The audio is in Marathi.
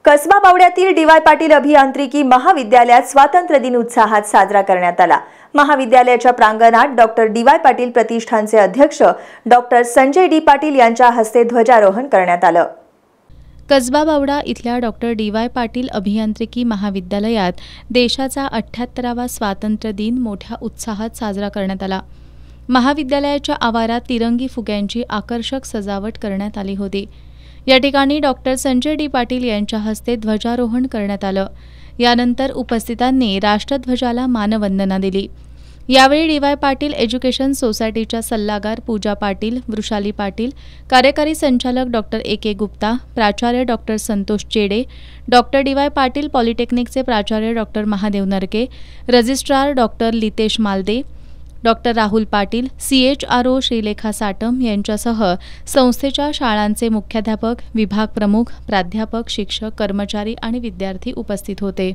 कसबा बावड्यातील डी.वाय. पाटील अभियांत्रिकी महाविद्यालयात स्वातंत्र्य दिन उत्साहात साजरा करण्यात आला। महाविद्यालयाच्या प्रांगणात डॉक्टर डी.वाय. पाटील प्रतिष्ठानचे अध्यक्ष डॉक्टर संजय डी. पाटील यांच्या हस्ते ध्वजारोहण करण्यात आलं। कसबा बावडा इथल्या डॉक्टर डी.वाय. पाटील अभियांत्रिकी महाविद्यालयात देशाचा 78वा स्वातंत्र्य दिन मोठ्या उत्साहात साजरा करण्यात आला। महाविद्यालयाच्या आवारात तिरंगी फुग्यांची आकर्षक सजावट करण्यात आली होती। या ठिकाणी डॉक्टर संजय डी. पाटील यांच्या हस्ते ध्वजारोहण करण्यात आलं। यानंतर उपस्थितांनी राष्ट्रध्वजाला मानवंदना दिली। यावेळी डी.वाय. पाटील एज्युकेशन सोसायटीच्या सल्लागार पूजा पाटील, वृषाली पाटील, कार्यकारी संचालक डॉक्टर ए.के. गुप्ता, प्राचार्य डॉक्टर संतोष चेडे, डॉक्टर डी.वाय. पाटील पॉलिटेक्निकचे प्राचार्य डॉक्टर महादेव नरके, registrar doctor Litesh Malde, doctor Rahul Patil, CHRO Shrilekha Satam यांच्यासह संस्थेच्या शाळांचे मुख्याध्यापक, विभाग प्रमुख, प्राध्यापक, शिक्षक, कर्मचारी आणि विद्यार्थी उपस्थित होते।